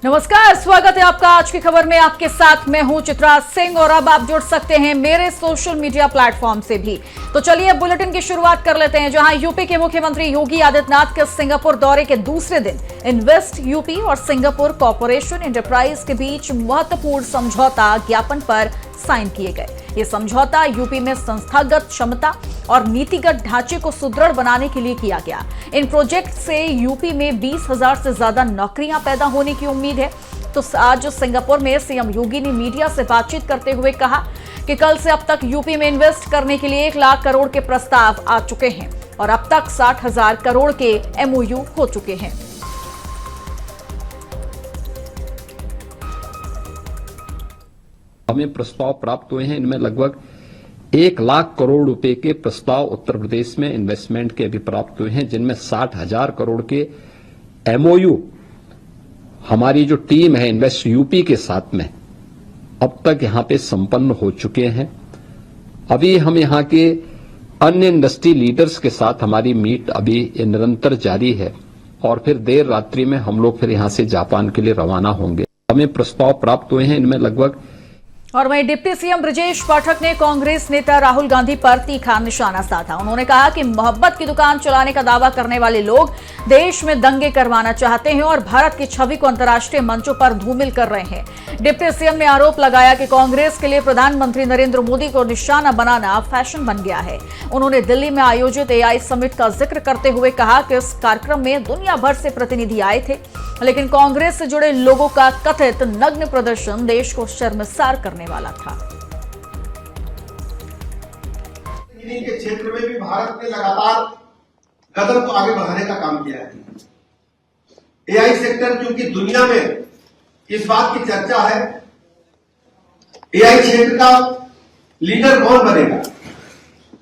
नमस्कार, स्वागत है आपका आज की खबर में। आपके साथ मैं हूं चित्रा सिंह और अब आप जुड़ सकते हैं मेरे सोशल मीडिया प्लेटफॉर्म से भी। तो चलिए बुलेटिन की शुरुआत कर लेते हैं, जहां यूपी के मुख्यमंत्री योगी आदित्यनाथ के सिंगापुर दौरे के दूसरे दिन इन्वेस्ट यूपी और सिंगापुर कॉर्पोरेशन एंटरप्राइज के बीच महत्वपूर्ण समझौता ज्ञापन पर साइन किए गए। ये समझौता यूपी में संस्थागत क्षमता और नीतिगत ढांचे को सुदृढ़ बनाने के लिए किया गया। इन प्रोजेक्ट से यूपी में 20,000 से ज्यादा नौकरियां पैदा होने की उम्मीद है। तो आज सिंगापुर में सीएम योगी ने मीडिया से बातचीत करते हुए कहा कि कल से अब तक यूपी में इन्वेस्ट करने के लिए 1 लाख करोड़ के प्रस्ताव आ चुके हैं और अब तक 60,000 करोड़ के एमओयू हो चुके हैं। हमें प्रस्ताव प्राप्त हुए हैं, इनमें लगभग 1 लाख करोड़ रुपए के प्रस्ताव उत्तर प्रदेश में इन्वेस्टमेंट के अभी प्राप्त हुए हैं, जिनमें 60,000 करोड़ के एमओयू हमारी जो टीम है इन्वेस्ट यूपी के साथ में अब तक यहां पे संपन्न हो चुके हैं। अभी हम यहां के अन्य इंडस्ट्री लीडर्स के साथ हमारी मीट अभी निरंतर जारी है और फिर देर रात्रि में हम लोग फिर यहां से जापान के लिए रवाना होंगे। हमें प्रस्ताव प्राप्त हुए हैं, इनमें लगभग। और वहीं डिप्टी सीएम ब्रजेश पाठक ने कांग्रेस नेता राहुल गांधी पर तीखा निशाना साधा। उन्होंने कहा कि मोहब्बत की दुकान चलाने का दावा करने वाले लोग देश में दंगे करवाना चाहते हैं और भारत की छवि को अंतर्राष्ट्रीय मंचों पर धूमिल कर रहे हैं। डिप्टी सीएम ने आरोप लगाया कि कांग्रेस के लिए प्रधानमंत्री नरेंद्र मोदी को निशाना बनाना फैशन बन गया है। उन्होंने दिल्ली में आयोजित एआई समिट का जिक्र करते हुए कहा कि इस कार्यक्रम में दुनिया भर से प्रतिनिधि आए थे, लेकिन कांग्रेस से जुड़े लोगों का कथित नग्न प्रदर्शन देश को शर्मसार करने वाला था। के क्षेत्र में भी भारत ने लगातार कदम को आगे बढ़ाने का काम किया है। एआई सेक्टर, क्योंकि दुनिया में इस बात की चर्चा है एआई क्षेत्र का लीडर कौन बनेगा।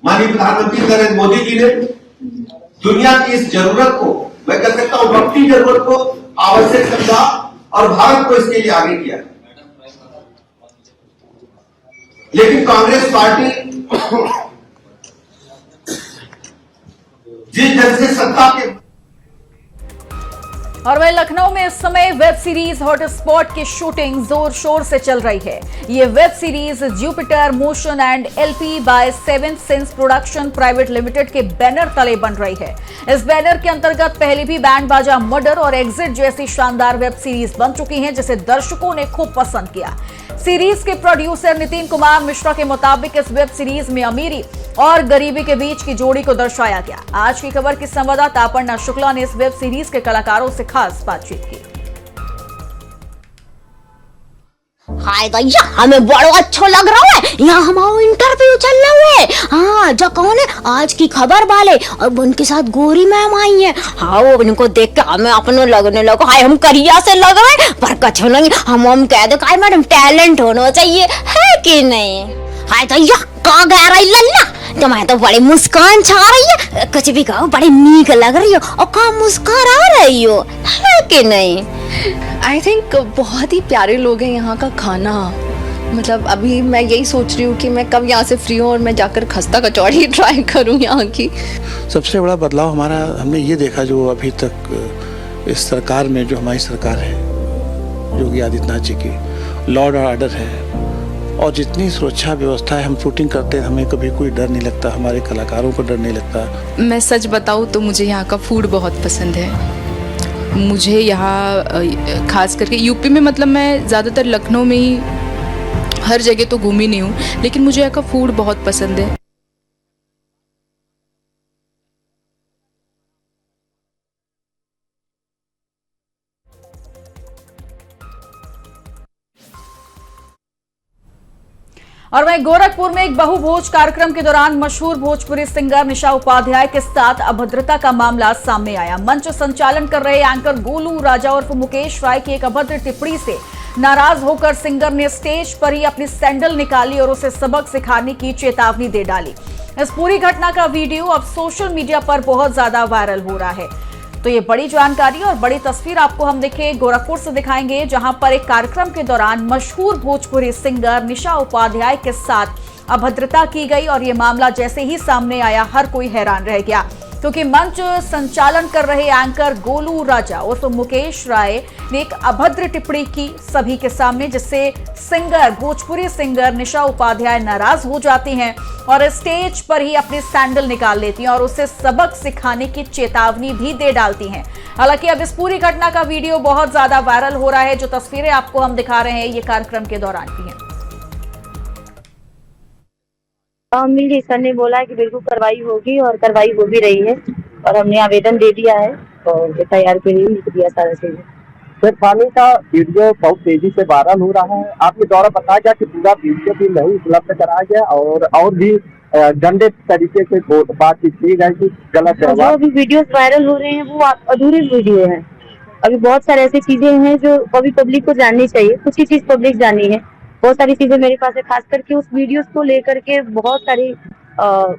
माननीय प्रधानमंत्री नरेंद्र मोदी जी ने दुनिया की इस जरूरत को, मैं कह सकता हूं वक्ती जरूरत को आवश्यक समझा और भारत को इसके लिए आगे किया। लेकिन कांग्रेस पार्टी जिस ढंग से सत्ता के। और वहीं लखनऊ में इस समय वेब सीरीज हॉटस्पॉट की शूटिंग जोर शोर से चल रही है। ये web series Jupiter motion and LP by 7th sense production private limited के बैनर तले बन रही है। इस बैनर के अंतर्गत पहले भी बैंड बाजा मर्डर और एग्जिट जैसी शानदार वेब सीरीज बन चुकी हैं, जिसे दर्शकों ने खूब पसंद किया। सीरीज के प्रोड्यूसर नितिन कुमार मिश्रा के मुताबिक इस वेब सीरीज में अमीरी और गरीबी के बीच की जोड़ी को दर्शाया गया। आज की खबर की संवाददाता अपर्णा शुक्ला ने इस वेब सीरीज के कलाकारों से खास बातचीत की। हाय भैया, हमें बड़ा अच्छा लग रहा है। यहाँ हमारा इंटरव्यू चल रहा है। हाँ, जो कौन है आज की खबर वाले और उनके साथ गोरी मैम आई है। हाँ, वो उनको देख के हमें अपने लगने लगा हाय हम करिया से लग रहे हैं, पर कुछ नहीं। हम कह दे हाय मैडम टैलेंट होना चाहिए, है कि नहीं। हाय भैया, कहाँ गया रही लल्ला, तुम्हें तो बड़ी मुस्कान छा रही है। कुछ भी कहो, बड़ी नीक लग रही हो और कहाँ मुस्कुरा रही हो, है कि नहीं। आई थिंक बहुत ही प्यारे लोग हैं। यहाँ का खाना, मतलब अभी मैं यही सोच रही हूँ कि मैं कब यहाँ से फ्री हूँ और मैं जाकर खस्ता कचौड़ी ट्राई करूँ यहाँ की। सबसे बड़ा बदलाव हमारा हमने ये देखा जो अभी तक इस सरकार में, जो हमारी सरकार है योगी आदित्यनाथ जी की, लॉ और ऑर्डर है और जितनी सुरक्षा व्यवस्था है। हम शूटिंग करते हैं, हमें कभी कोई डर नहीं लगता, हमारे कलाकारों को डर नहीं लगता। मैं सच बताऊँ तो मुझे यहाँ का फूड बहुत पसंद है। मुझे यहाँ खास करके यूपी में, मतलब मैं ज़्यादातर लखनऊ में ही, हर जगह तो घूमी नहीं हूँ, लेकिन मुझे यहाँ का फूड बहुत पसंद है। और वहीं गोरखपुर में एक बहुभोज कार्यक्रम के दौरान मशहूर भोजपुरी सिंगर निशा उपाध्याय के साथ अभद्रता का मामला सामने आया। मंच संचालन कर रहे एंकर गोलू राजा उर्फ मुकेश राय की एक अभद्र टिप्पणी से नाराज होकर सिंगर ने स्टेज पर ही अपनी सैंडल निकाली और उसे सबक सिखाने की चेतावनी दे डाली। इस पूरी घटना का वीडियो अब सोशल मीडिया पर बहुत ज्यादा वायरल हो रहा है। तो ये बड़ी जानकारी और बड़ी तस्वीर आपको हम गोरखपुर से दिखाएंगे, जहां पर एक कार्यक्रम के दौरान मशहूर भोजपुरी सिंगर निशा उपाध्याय के साथ अभद्रता की गई और ये मामला जैसे ही सामने आया हर कोई हैरान रह गया। क्योंकि मंच संचालन कर रहे एंकर गोलू राजा उर्फ मुकेश राय ने एक अभद्र टिप्पणी की सभी के सामने, जिससे भोजपुरी सिंगर निशा उपाध्याय नाराज हो जाती हैं और स्टेज पर ही अपने सैंडल निकाल लेती हैं और उसे सबक सिखाने की चेतावनी भी दे डालती हैं। हालांकि अब इस पूरी घटना का वीडियो बहुत ज्यादा वायरल हो रहा है। जो तस्वीरें आपको हम दिखा रहे हैं ये कार्यक्रम के दौरान की हैं। मिल सर ने बोला है कि बिल्कुल कार्रवाई होगी और कार्रवाई हो भी रही है और हमने आवेदन दे दिया है और FIR के लिए लिख दिया सारा चीजें। सर, थाने का वीडियो बहुत तेजी से वायरल हो रहा है। आपके द्वारा बताया गया कि पूरा वीडियो भी नहीं उपलब्ध कराया गया और भी गंदे तरीके से बातचीत की गई, गलत है। जो अभी वीडियो वायरल हो रहे हैं वो अधूरे वीडियो है। अभी बहुत सारे ऐसी चीजें हैं जो अभी पब्लिक को जाननी चाहिए, कुछ ही चीज पब्लिक जाननी है। बहुत सारी चीजें मेरे पास है, खास करके उस वीडियोस को लेकर के बहुत सारी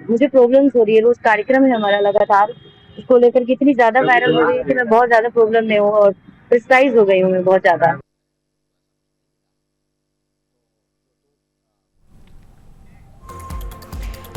मुझे प्रॉब्लम्स हो रही है। रोज कार्यक्रम है हमारा लगातार, उसको लेकर के इतनी ज्यादा वायरल हो रही है कि मैं बहुत ज्यादा प्रॉब्लम में हूँ और प्रेशराइज हो गई हूँ मैं बहुत ज्यादा।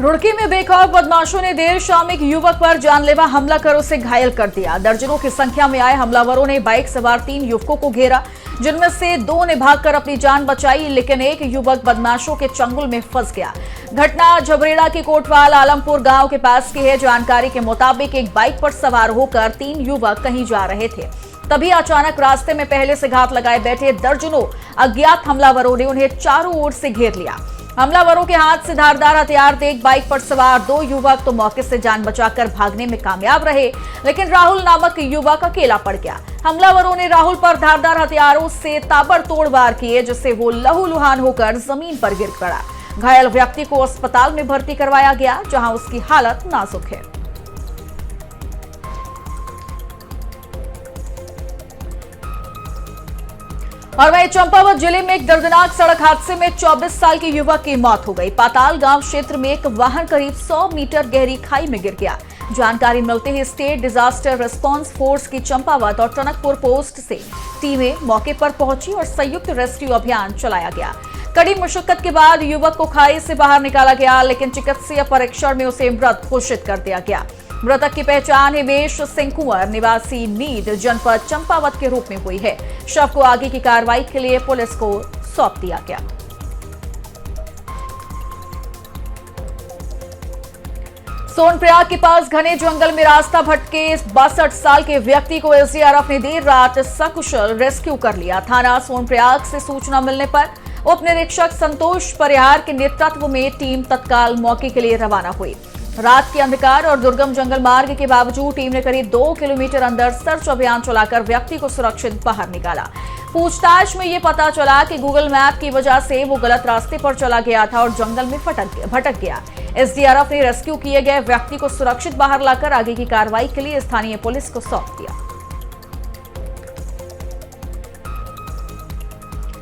रुड़की में बेखौफ बदमाशों ने देर शाम एक युवक पर जानलेवा हमला कर उसे घायल कर दिया। दर्जनों की संख्या में आए हमलावरों ने बाइक सवार 3 युवकों को घेरा, जिनमें से 2 ने भागकर अपनी जान बचाई, लेकिन एक युवक बदमाशों के चंगुल में फंस गया। घटना झबरेड़ा के कोटवाल आलमपुर गांव के पास की है। जानकारी के मुताबिक एक बाइक पर सवार होकर 3 युवक कहीं जा रहे थे, तभी अचानक रास्ते में पहले से घात लगाए बैठे दर्जनों अज्ञात हमलावरों ने उन्हें चारों ओर से घेर लिया। हमलावरों के हाथ से धारदार हथियार देख बाइक पर सवार 2 युवक तो मौके से जान बचाकर भागने में कामयाब रहे, लेकिन राहुल नामक युवक अकेला पड़ गया। हमलावरों ने राहुल पर धारदार हथियारों से ताबड़तोड़ वार किए, जिससे वो लहूलुहान होकर जमीन पर गिर पड़ा। घायल व्यक्ति को अस्पताल में भर्ती करवाया गया, जहां उसकी हालत नाजुक है। और वहीं चंपावत जिले में एक दर्दनाक सड़क हादसे में 24 साल के युवक की मौत हो गई। पाताल गांव क्षेत्र में एक वाहन करीब 100 मीटर गहरी खाई में गिर गया। जानकारी मिलते ही स्टेट डिजास्टर रिस्पांस फोर्स की चंपावत और टनकपुर पोस्ट से टीमें मौके पर पहुंची और संयुक्त रेस्क्यू अभियान चलाया गया। कड़ी मुशक्कत के बाद युवक को खाई से बाहर निकाला गया, लेकिन चिकित्सीय परीक्षण में उसे मृत घोषित कर दिया गया। मृतक की पहचान हिमेश सिंह कुंवर निवासी नीद जनपद चंपावत के रूप में हुई है। शव को आगे की कार्रवाई के लिए पुलिस को सौंप दिया गया। सोनप्रयाग के पास घने जंगल में रास्ता भटके 62 साल के व्यक्ति को SDRF ने देर रात सकुशल रेस्क्यू कर लिया। थाना सोनप्रयाग से सूचना मिलने पर उप निरीक्षक संतोष परिहार के नेतृत्व में टीम तत्काल मौके के लिए रवाना हुई। रात के अंधकार और दुर्गम जंगल मार्ग के बावजूद टीम ने करीब 2 किलोमीटर अंदर सर्च अभियान चलाकर व्यक्ति को सुरक्षित बाहर निकाला। पूछताछ में ये पता चला कि गूगल मैप की वजह से वो गलत रास्ते पर चला गया था और जंगल में भटक गया। SDRF ने रेस्क्यू किए गए व्यक्ति को सुरक्षित बाहर लाकर आगे की कार्रवाई के लिए स्थानीय पुलिस को सौंप दिया।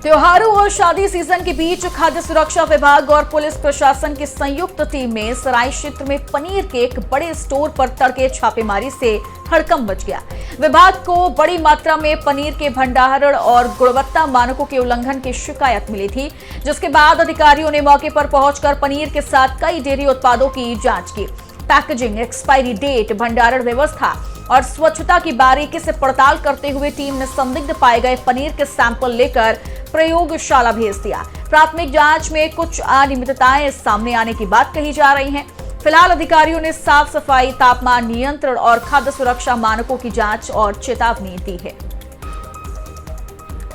त्योहारों और शादी सीजन के बीच खाद्य सुरक्षा विभाग और पुलिस प्रशासन की संयुक्त टीम में सराय क्षेत्र में पनीर के एक बड़े स्टोर पर तड़के छापेमारी से हड़कंप मच गया। विभाग को बड़ी मात्रा में पनीर के भंडारण और गुणवत्ता मानकों के उल्लंघन की शिकायत मिली थी, जिसके बाद अधिकारियों ने मौके पर पहुंचकर पनीर के साथ कई डेयरी उत्पादों की जांच की। पैकेजिंग, एक्सपायरी डेट, भंडारण व्यवस्था और स्वच्छता की बारीकी से पड़ताल करते हुए टीम ने संदिग्ध पाए गए पनीर के सैंपल लेकर प्रयोगशाला भेज दिया। प्राथमिक जांच में कुछ अनियमितताएं सामने आने की बात कही जा रही हैं। फिलहाल अधिकारियों ने साफ सफाई, तापमान नियंत्रण और खाद्य सुरक्षा मानकों की जांच और चेतावनी दी है।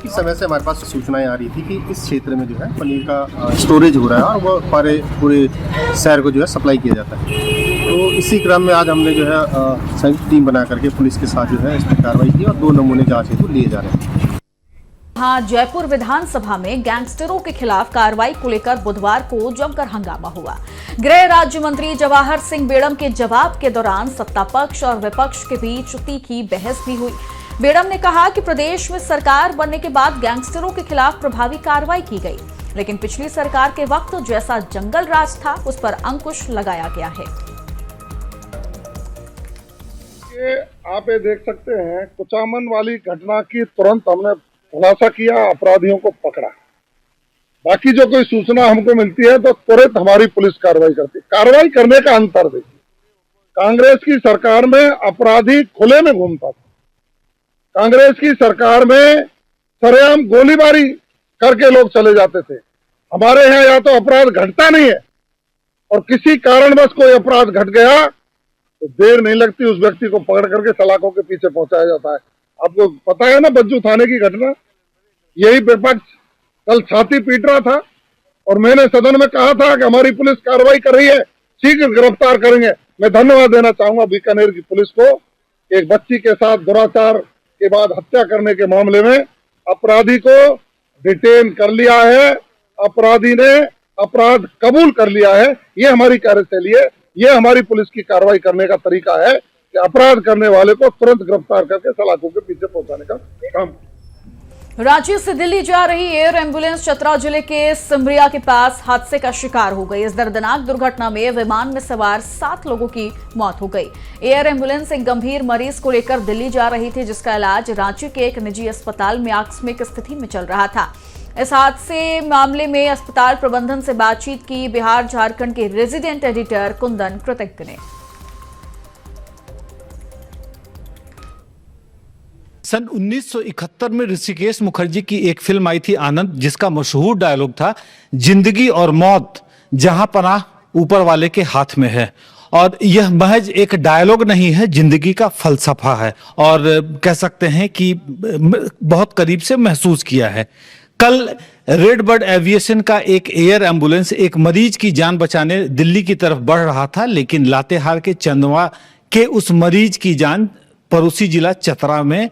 इस समय से हमारे पास सूचनाएं आ रही थी कि इस क्षेत्र में जो है पनीर का स्टोरेज हो रहा है और वो हमारे पूरे शहर को जो है सप्लाई किया जाता है। तो इसी क्रम में आज हमने जो है संयुक्त टीम बना करके पुलिस के साथ जो है इस पर कार्रवाई की और 2 नमूने जांच हेतु लिए जा रहे हैं। हाँ, जयपुर विधानसभा में गैंगस्टरों के खिलाफ कार्रवाई को लेकर बुधवार को जमकर हंगामा हुआ। गृह राज्य मंत्री जवाहर सिंह बेड़म के जवाब के दौरान सत्ता पक्ष और विपक्ष के बीच तीखी बहस भी हुई। बेड़म ने कहा कि प्रदेश में सरकार बनने के बाद गैंगस्टरों के खिलाफ प्रभावी कार्रवाई की गई, लेकिन पिछली सरकार के वक्त जैसा जंगल राज था उस पर अंकुश लगाया गया है। आप ये देख सकते हैं, कुचामन वाली घटना की तुरंत हमने खुलासा किया, अपराधियों को पकड़ा। बाकी जो कोई सूचना हमको मिलती है तो तुरंत हमारी पुलिस कार्रवाई करती है। कार्रवाई करने का अंतर देखिए, कांग्रेस की सरकार में अपराधी खुले में घूमता था, कांग्रेस की सरकार में सरेआम गोलीबारी करके लोग चले जाते थे। हमारे यहाँ या तो अपराध घटता नहीं है और किसी कारणवश कोई अपराध घट गया तो देर नहीं लगती, उस व्यक्ति को पकड़ करके सलाखों के पीछे पहुंचाया जाता है। आपको पता है ना बज्जू थाने की घटना, यही विपक्ष कल छाती पीट रहा था और मैंने सदन में कहा था कि हमारी पुलिस कार्रवाई कर रही है, शीघ्र गिरफ्तार करेंगे। मैं धन्यवाद देना चाहूंगा बीकानेर की पुलिस को, एक बच्ची के साथ दुराचार के बाद हत्या करने के मामले में अपराधी को डिटेन कर लिया है, अपराधी ने अपराध कबूल कर लिया है। ये हमारी कार्यशैली है, ये हमारी पुलिस की कार्रवाई करने का तरीका है कि अपराध करने वाले को तुरंत गिरफ्तार करके सलाखों के पीछे पहुंचाने का काम। रांची से दिल्ली जा रही एयर एम्बुलेंस चतरा जिले के सिमरिया के पास हादसे का शिकार हो गई। इस दर्दनाक दुर्घटना में विमान में सवार 7 लोगों की मौत हो गई। एयर एम्बुलेंस एक गंभीर मरीज को लेकर दिल्ली जा रही थी, जिसका इलाज रांची के एक निजी अस्पताल में आकस्मिक स्थिति में चल रहा था। इस हादसे मामले में अस्पताल प्रबंधन से बातचीत की बिहार झारखंड के रेजिडेंट एडिटर कुंदन कृतज्ञ ने। सन 1971 में ऋषिकेश मुखर्जी की एक फिल्म आई थी आनंद, जिसका मशहूर डायलॉग था, जिंदगी और मौत जहां पनाह ऊपर वाले के हाथ में है। और यह महज एक डायलॉग नहीं है, जिंदगी का फलसफा है और कह सकते हैं कि बहुत करीब से महसूस किया है। कल रेड बर्ड एविएशन का एक एयर एम्बुलेंस एक मरीज की जान बचाने दिल्ली की तरफ बढ़ रहा था, लेकिन लातेहार के चंदवा के उस मरीज की जान पड़ोसी जिला चतरा में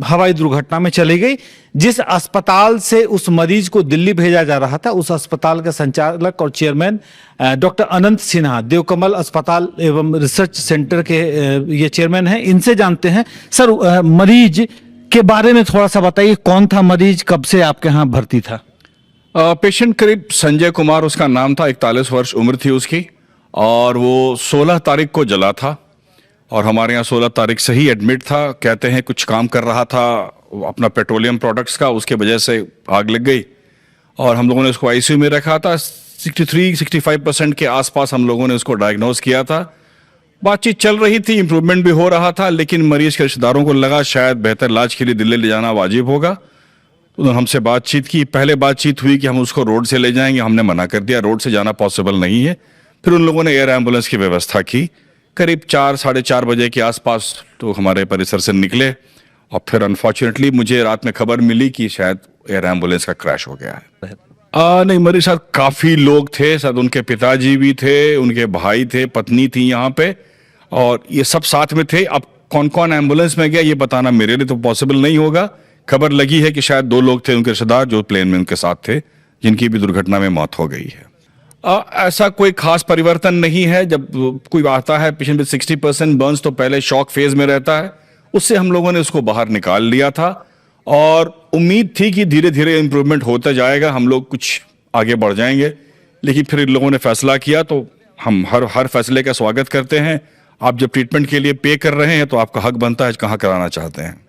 हवाई दुर्घटना में चली गई। जिस अस्पताल से उस मरीज को दिल्ली भेजा जा रहा था, उस अस्पताल के संचालक और चेयरमैन डॉक्टर अनंत सिन्हा देवकमल अस्पताल एवं रिसर्च सेंटर के ये चेयरमैन हैं। इनसे जानते हैं। सर, मरीज के बारे में थोड़ा सा बताइए, कौन था मरीज, कब से आपके यहाँ भर्ती था? पेशेंट करीब संजय कुमार उसका नाम था, 41 वर्ष उम्र थी उसकी, और वो 16 तारीख को जला था और हमारे यहाँ 16 तारीख से ही एडमिट था। कहते हैं कुछ काम कर रहा था अपना पेट्रोलियम प्रोडक्ट्स का, उसके वजह से आग लग गई और हम लोगों ने उसको आईसीयू में रखा था। 63-65% के आसपास हम लोगों ने उसको डायग्नोज किया था। बातचीत चल रही थी, इंप्रूवमेंट भी हो रहा था, लेकिन मरीज के रिश्तेदारों को लगा शायद बेहतर इलाज के लिए दिल्ली ले जाना वाजिब होगा। तो उन्होंने हमसे बातचीत की। पहले बातचीत हुई कि हम उसको रोड से ले जाएंगे, हमने मना कर दिया, रोड से जाना पॉसिबल नहीं है। फिर उन लोगों ने एयर एम्बुलेंस की व्यवस्था की। करीब 4-4:30 बजे के आसपास तो हमारे परिसर से निकले और फिर अनफॉर्चुनेटली मुझे रात में खबर मिली कि शायद एयर एम्बुलेंस का क्रैश हो गया है। नहीं, मेरे साथ काफ़ी लोग थे, शायद उनके पिताजी भी थे, उनके भाई थे, पत्नी थी यहाँ पे, और ये सब साथ में थे। अब कौन कौन एम्बुलेंस में गया ये बताना मेरे लिए तो पॉसिबल नहीं होगा। खबर लगी है कि शायद 2 लोग थे उनके रिश्तेदार जो प्लेन में उनके साथ थे, जिनकी भी दुर्घटना में मौत हो गई है। ऐसा कोई खास परिवर्तन नहीं है। जब कोई आता है पेशेंट में 60% बर्न्स, तो पहले शॉक फेज में रहता है, उससे हम लोगों ने उसको बाहर निकाल लिया था और उम्मीद थी कि धीरे धीरे इंप्रूवमेंट होता जाएगा, हम लोग कुछ आगे बढ़ जाएंगे। लेकिन फिर इन लोगों ने फैसला किया तो हम हर फैसले का स्वागत करते हैं। आप जब ट्रीटमेंट के लिए पे कर रहे हैं तो आपका हक बनता है कहाँ कराना चाहते हैं।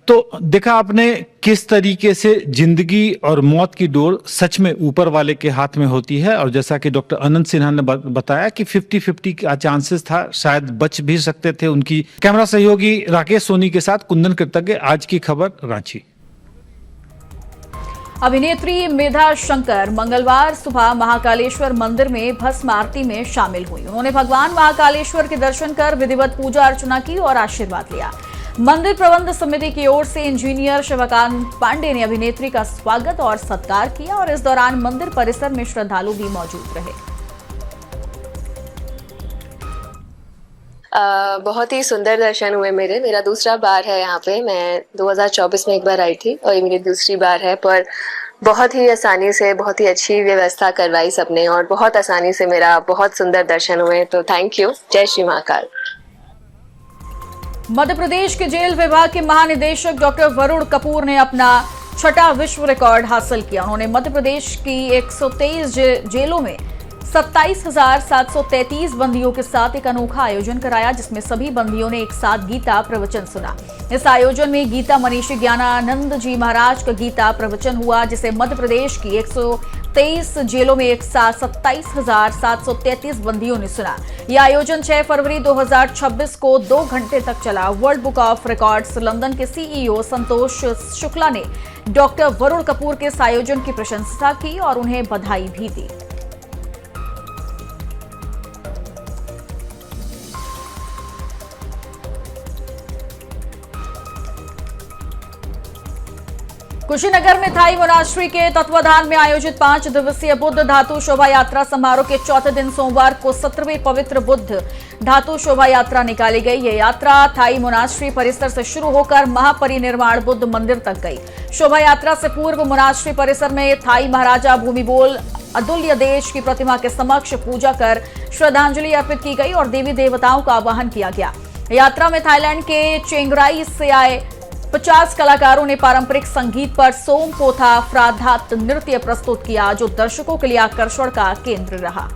तो देखा आपने किस तरीके से जिंदगी और मौत की डोर सच में ऊपर वाले के हाथ में होती है, और जैसा कि डॉक्टर अनंत सिन्हा ने बताया कि 50-50 का चांसेस था, शायद बच भी सकते थे। उनकी कैमरा सहयोगी राकेश सोनी के साथ कुंदन कृतज्ञ, आज की खबर, रांची। अभिनेत्री मेधा शंकर मंगलवार सुबह महाकालेश्वर मंदिर में भस्म आरती में शामिल हुई। उन्होंने भगवान महाकालेश्वर के दर्शन कर विधिवत पूजा अर्चना की और आशीर्वाद लिया। मंदिर प्रबंध समिति की ओर से इंजीनियर शिवकांत पांडे ने अभिनेत्री का स्वागत और सत्कार किया और इस दौरान मंदिर परिसर में श्रद्धालु भी मौजूद रहे। बहुत ही सुंदर दर्शन हुए मेरा दूसरा बार है यहाँ पे। मैं 2024 में एक बार आई थी और ये मेरी दूसरी बार है, पर बहुत ही आसानी से, बहुत ही अच्छी व्यवस्था करवाई सबने और बहुत आसानी से मेरा बहुत सुंदर दर्शन हुए। तो थैंक यू। जय श्री महाकाल। मध्य प्रदेश के जेल विभाग के महानिदेशक डॉक्टर वरुण कपूर ने अपना 6वां विश्व रिकॉर्ड हासिल किया। उन्होंने मध्य प्रदेश की 123 जेलों में 27,733 बंदियों के साथ एक अनोखा आयोजन कराया, जिसमें सभी बंदियों ने एक साथ गीता प्रवचन सुना। इस आयोजन में गीता मनीषी ज्ञानानंद जी महाराज का गीता प्रवचन हुआ, जिसे मध्य प्रदेश की 23 जेलों में एक साथ 27,733 बंदियों ने सुना। यह आयोजन 6 फरवरी 2026 को 2 घंटे तक चला। World book of records London के सीईओ संतोष शुक्ला ने डॉक्टर वरुण कपूर के इस आयोजन की प्रशंसा की और उन्हें बधाई भी दी। कुशीनगर में थाई मोनास्ट्री के तत्वाधान में आयोजित 5 दिवसीय बुद्ध धातु शोभा यात्रा समारोह के चौथे दिन सोमवार को 17वीं पवित्र बुद्ध धातु शोभा यात्रा निकाली गई। ये यात्रा थाई मोनास्ट्री परिसर से शुरू होकर महापरिनिर्वाण बुद्ध मंदिर तक गई। शोभा यात्रा से पूर्व मोनास्ट्री परिसर में थाई महाराजा भूमिबोल अदुल्य देश की प्रतिमा के समक्ष पूजा कर श्रद्धांजलि अर्पित की गई और देवी देवताओं का आवाहन किया गया। यात्रा में थाईलैंड के चेंगराई से आए 50 कलाकारों ने पारंपरिक संगीत पर सोमपोथा फ्राधात नृत्य प्रस्तुत किया, जो दर्शकों के लिए आकर्षण का केंद्र रहा।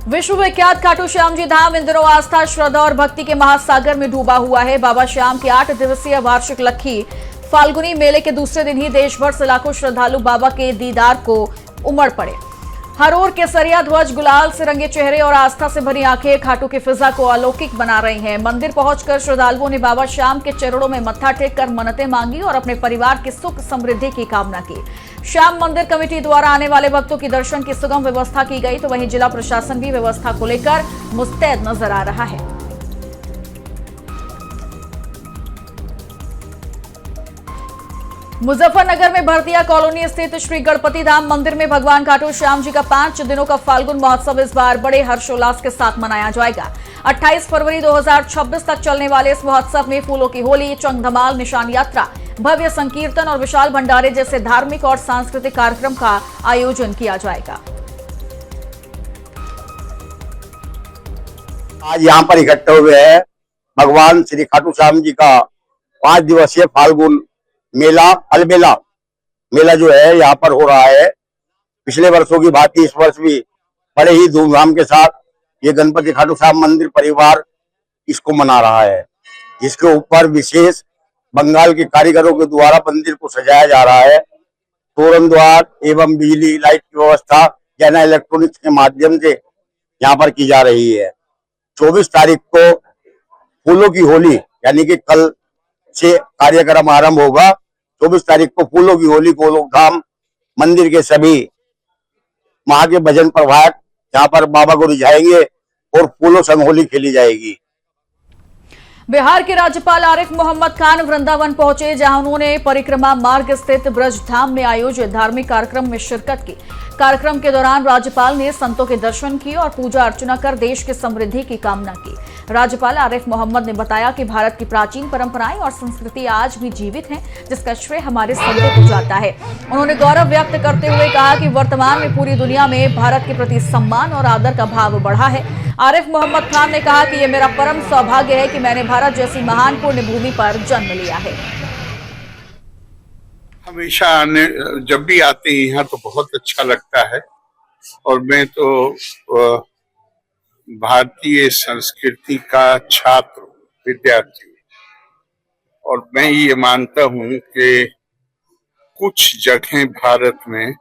विश्वविख्यात खाटू श्याम जी धाम इन दिनों आस्था, श्रद्धा और भक्ति के महासागर में डूबा हुआ है। बाबा श्याम के 8 दिवसीय वार्षिक लक्खी फाल्गुनी मेले के दूसरे दिन ही देश भर से लाखों श्रद्धालु बाबा के दीदार को उमड़ पड़े। हर ओर केसरिया ध्वज, गुलाल से रंगे चेहरे और आस्था से भरी आंखें खाटू की फिजा को अलौकिक बना रही हैं। मंदिर पहुंचकर श्रद्धालुओं ने बाबा श्याम के चरणों में मत्था टेक कर मन्नतें मांगी और अपने परिवार की सुख समृद्धि की कामना की। श्याम मंदिर कमेटी द्वारा आने वाले भक्तों की दर्शन की सुगम व्यवस्था की गई, तो वहीं जिला प्रशासन भी व्यवस्था को लेकर मुस्तैद नजर आ रहा है। मुजफ्फरनगर में भरतिया कॉलोनी स्थित श्री गणपति धाम मंदिर में भगवान खाटू श्याम जी का 5 दिनों का फाल्गुन महोत्सव इस बार बड़े हर्षोल्लास के साथ मनाया जाएगा। 28 फरवरी 2026 तक चलने वाले इस महोत्सव में फूलों की होली, चंग धमाल, निशान यात्रा, भव्य संकीर्तन और विशाल भंडारे जैसे धार्मिक और सांस्कृतिक कार्यक्रम का आयोजन किया जाएगा। आज यहाँ पर इकट्ठे हुए हैं भगवान श्री खाटू श्याम जी का 5 दिवसीय फाल्गुन मेला, अलबेला मेला जो है यहाँ पर हो रहा है। पिछले वर्षों की भांति इस वर्ष भी बड़े ही धूमधाम के साथ ये गणपति खाटू श्याम मंदिर परिवार इसको मना रहा है, जिसके ऊपर विशेष बंगाल के कारीगरों के द्वारा मंदिर को सजाया जा रहा है। तोरण द्वार एवं बिजली लाइट की व्यवस्था जैना इलेक्ट्रॉनिक्स के माध्यम से यहाँ पर की जा रही है। 24 तारीख को फूलों की होली यानी कि कल से कार्यक्रम आरंभ होगा। 24 तारीख को फूलों की होली को लोकधाम मंदिर के सभी वहां के भजन प्रभाग यहाँ पर बाबा को रिझाएंगे और फूलों संग होली खेली जाएगी। बिहार के राज्यपाल आरिफ मोहम्मद खान वृंदावन पहुंचे, जहां उन्होंने परिक्रमा मार्ग स्थित ब्रज धाम में आयोजित धार्मिक कार्यक्रम में शिरकत की। कार्यक्रम के दौरान राज्यपाल ने संतों के दर्शन किए और पूजा अर्चना कर देश की समृद्धि की कामना की। राज्यपाल आरिफ मोहम्मद ने बताया कि भारत की प्राचीन परंपराएं और संस्कृति आज भी जीवित हैं, जिसका श्रेय हमारे संतों को जाता है। उन्होंने गौरव व्यक्त करते हुए कहा कि वर्तमान में पूरी दुनिया में भारत के प्रति सम्मान और आदर का भाव बढ़ा है। आरिफ मोहम्मद खान ने कहा कि यह मेरा परम सौभाग्य है कि मैंने भारत जैसी महान पुण्य भूमि पर जन्म लिया है। हमेशा आने जब भी आते हैं यहाँ तो बहुत अच्छा लगता है और मैं तो भारतीय संस्कृति का छात्र विद्यार्थी और मैं ये मानता हूँ कि कुछ जगहें भारत में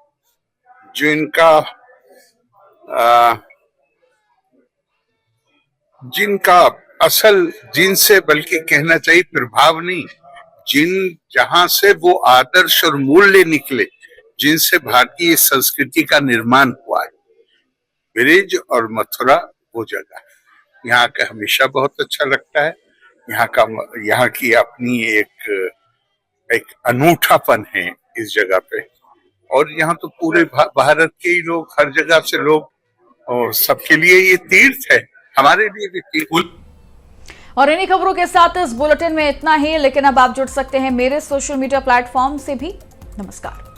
जिनका असल जिनसे बल्कि कहना चाहिए प्रभाव नहीं, जहां से वो आदर्श और मूल्य निकले, जिनसे भारतीय संस्कृति का निर्माण हुआ है, ब्रिज और मथुरा वो जगह है। यहाँ का हमेशा बहुत अच्छा लगता है। यहाँ की अपनी एक अनूठापन है इस जगह पे और यहाँ तो पूरे भारत के ही लोग, हर जगह से लोग, और सबके लिए ये तीर्थ है, हमारे लिए भी तीर्थ। और इन्हीं खबरों के साथ इस बुलेटिन में इतना ही, लेकिन अब आप जुड़ सकते हैं मेरे सोशल मीडिया प्लेटफॉर्म से भी। नमस्कार।